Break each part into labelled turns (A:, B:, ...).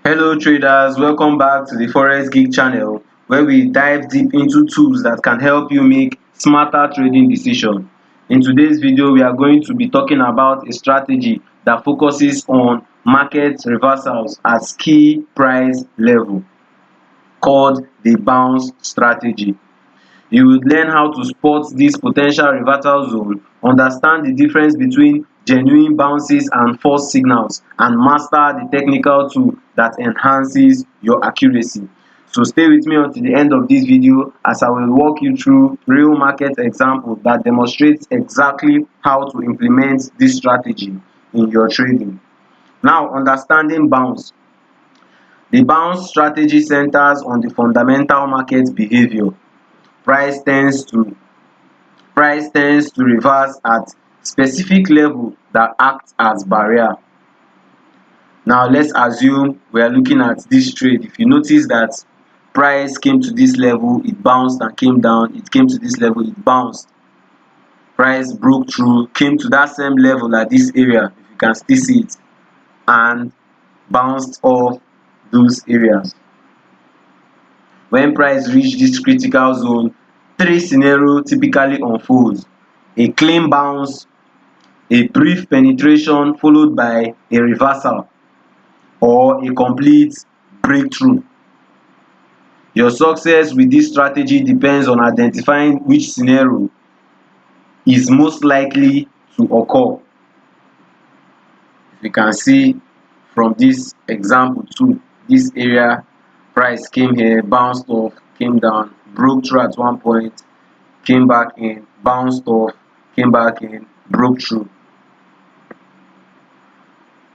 A: Hello traders, welcome back to the Forex Geek channel where we dive deep into tools that can help you make smarter trading decisions. In today's video, we are going to be talking about a strategy that focuses on market reversals at key price level called the bounce strategy. You will learn how to spot this potential reversal zone, understand the difference between genuine bounces and false signals, and master the technical tool that enhances your accuracy. So stay with me until the end of this video as I will walk you through real market example that demonstrates exactly how to implement this strategy in your trading. Now, understanding bounce. The bounce strategy centers on the fundamental market behavior. Price tends to price tends to reverse at specific level that acts as barrier. Now let's assume we are looking at this trade. If you notice that price came to this level, it bounced and came down, it came to this level, it bounced, price broke through, came to that same level at this area, if you can still see it, and bounced off those areas. When price reach this critical zone, three scenarios typically unfolds: a clean bounce, a brief penetration followed by a reversal, or a complete breakthrough. Your success with this strategy depends on identifying which scenario is most likely to occur. If you can see from this example too, this area, price came here, bounced off, came down, broke through at one point, came back in, bounced off, came back in, broke through.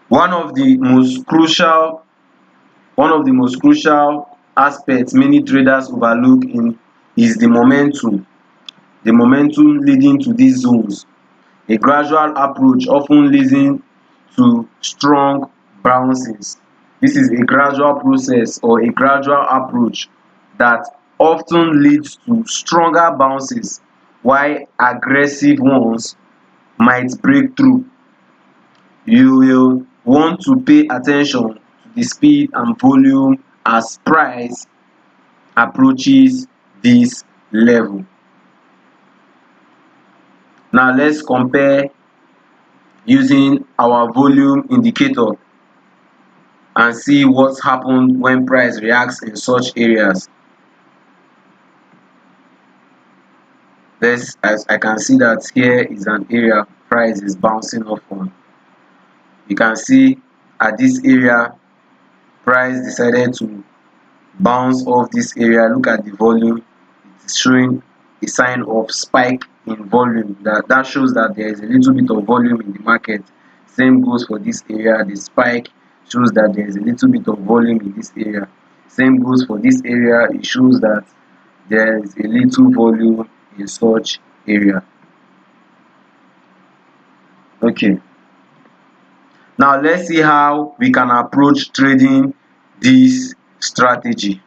A: One of the most crucial aspects many traders overlook is the momentum leading to these zones. A gradual approach often leading to strong bounces. This is a gradual process or a gradual approach that often leads to stronger bounces, while aggressive ones might break through. You will want to pay attention to the speed and volume as price approaches this level. Now let's compare using our volume indicator and see what's happened when price reacts in such areas. As I can see that here is an area price is bouncing off on. You can see at this area price decided to bounce off this area. Look at the volume, it's showing a sign of spike in volume. That shows that there is a little bit of volume in the market. Same goes for this area. The spike shows that there is a little bit of volume in this area. Same goes for this area. It shows that there is a little volume in such area. Okay, now let's see how we can approach trading this strategy.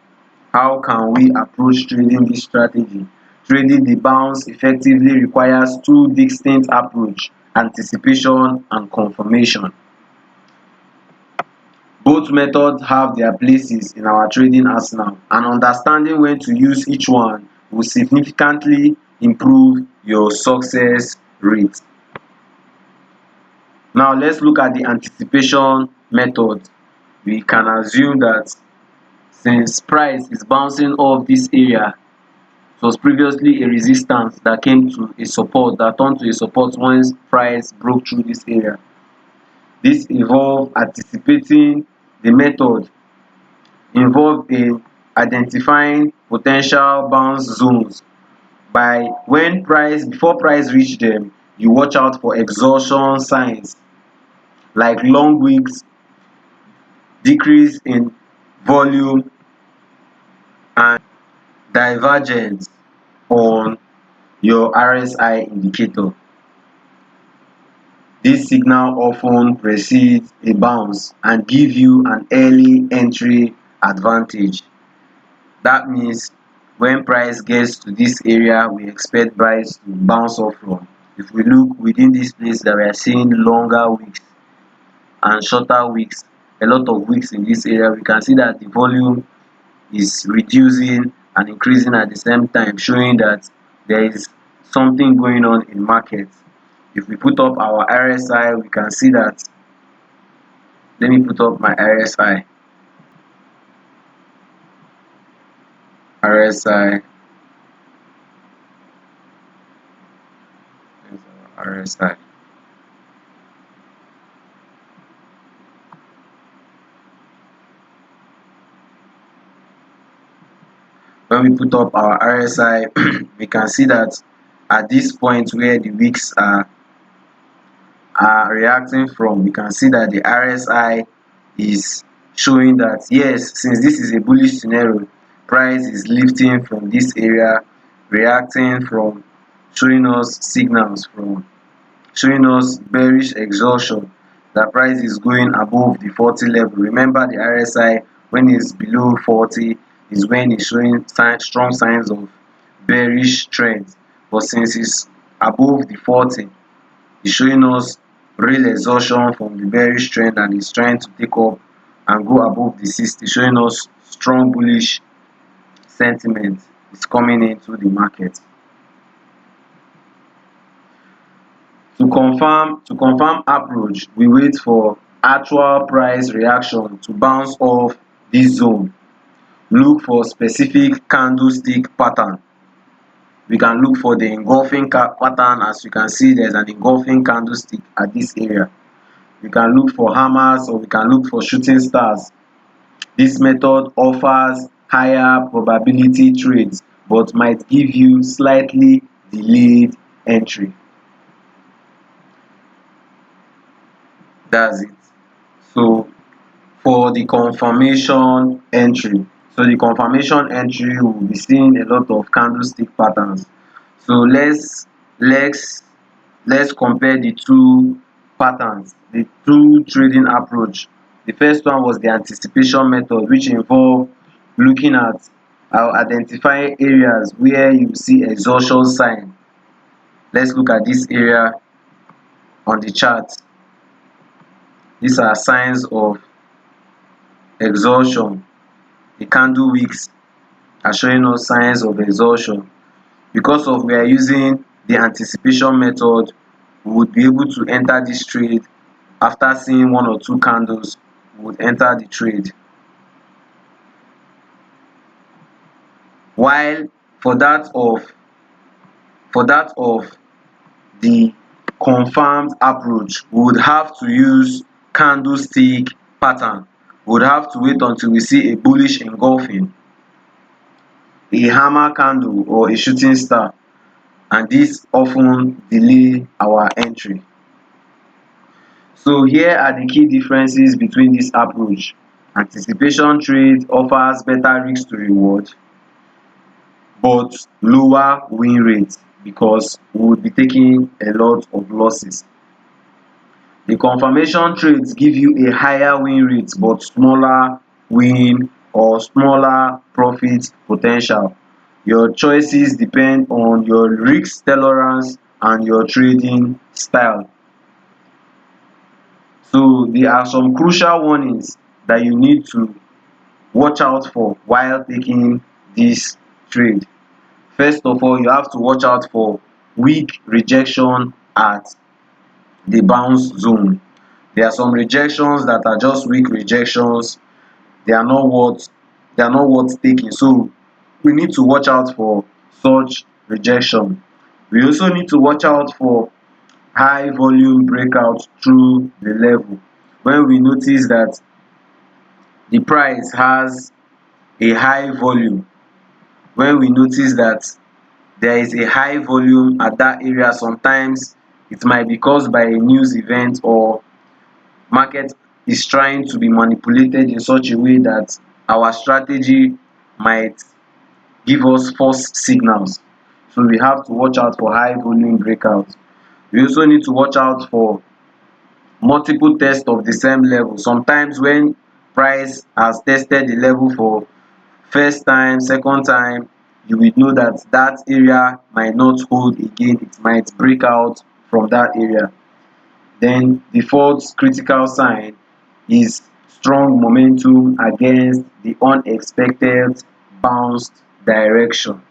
A: How can we approach trading this strategy? Trading the bounce effectively requires two distinct approaches: anticipation and confirmation. Both methods have their places in our trading arsenal, and understanding when to use each one will significantly improve your success rate. Now let's look at the anticipation method. We can assume that since price is bouncing off this area, it was previously a resistance that came to a support, that turned to a support once price broke through this area. This involved anticipating. The method involved in identifying potential bounce zones. By when price before price reach them, you watch out for exhaustion signs like long wicks, decrease in volume, and divergence on your RSI indicator. This signal often precedes a bounce and give you an early entry advantage. That means when price gets to this area, we expect price to bounce off from. If we look within this place that we are seeing longer wicks and shorter wicks, a lot of wicks in this area, we can see that the volume is reducing and increasing at the same time, showing that there is something going on in market. If we put up our RSI, we can see that. Let me put up my RSI. RSI. When we put up our RSI, we can see that at this point where the wicks are reacting from, we can see that the RSI is showing that yes, since this is a bullish scenario, price is lifting from this area, reacting from, showing us signals from, showing us bearish exhaustion, that price is going above the 40 level. Remember, the RSI when it's below 40 is when it's showing strong signs of bearish trends, but since it's above the 40, it's showing us real exhaustion from the bearish trend and it's trying to take up and go above the 60, showing us strong bullish sentiment is coming into the market. To confirm approach, we wait for actual price reaction to bounce off this zone. Look for specific candlestick pattern. We can look for the engulfing pattern. As you can see, there's an engulfing candlestick at this area. We can look for hammers or we can look for shooting stars. This method offers higher probability trades but might give you slightly delayed entry. That's it. So for the confirmation entry, the confirmation entry will be seeing a lot of candlestick patterns. So let's compare the two patterns, the two trading approach. The first one was the anticipation method, which involved looking at identifying areas where you see exhaustion sign. Let's look at this area on the chart. These are signs of exhaustion. The candle wicks are showing us signs of exhaustion. Because of we are using the anticipation method, we would be able to enter this trade after seeing one or two candles. We would enter the trade. While for that of the confirmed approach, we would have to use candlestick pattern. We would have to wait until we see a bullish engulfing, a hammer candle or a shooting star, and this often delay our entry. So here are the key differences between this approach. Anticipation trade offers better risk to reward but lower win rate because we would be taking a lot of losses. The confirmation trades give you a higher win rate but smaller win or smaller profit potential. Your choices depend on your risk tolerance and your trading style. So there are some crucial warnings that you need to watch out for while taking this trade. First of all, you have to watch out for weak rejection at the bounce zone. There are some rejections that are just weak rejections. They are not worth taking. So we need to watch out for such rejection. We also need to watch out for high volume breakout through the level. When we notice that the price has a high volume, when we notice that there is a high volume at that area, sometimes it might be caused by a news event or market is trying to be manipulated in such a way that our strategy might give us false signals. So we have to watch out for high volume breakouts. We also need to watch out for multiple tests of the same level. Sometimes when price has tested the level for first time, second time, you will know that that area might not hold again. It might break out from that area. Then the fourth critical sign is strong momentum against the unexpected bounced direction.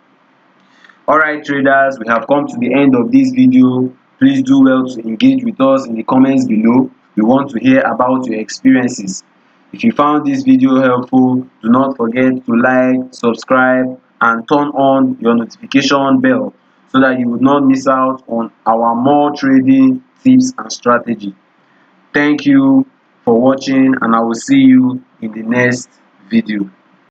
A: Alright traders, we have come to the end of this video. Please do well to engage with us in the comments below. We want to hear about your experiences. If you found this video helpful, do not forget to like, subscribe and turn on your notification bell so that you will not miss out on our more trading tips and strategy. Thank you for watching and I will see you in the next video.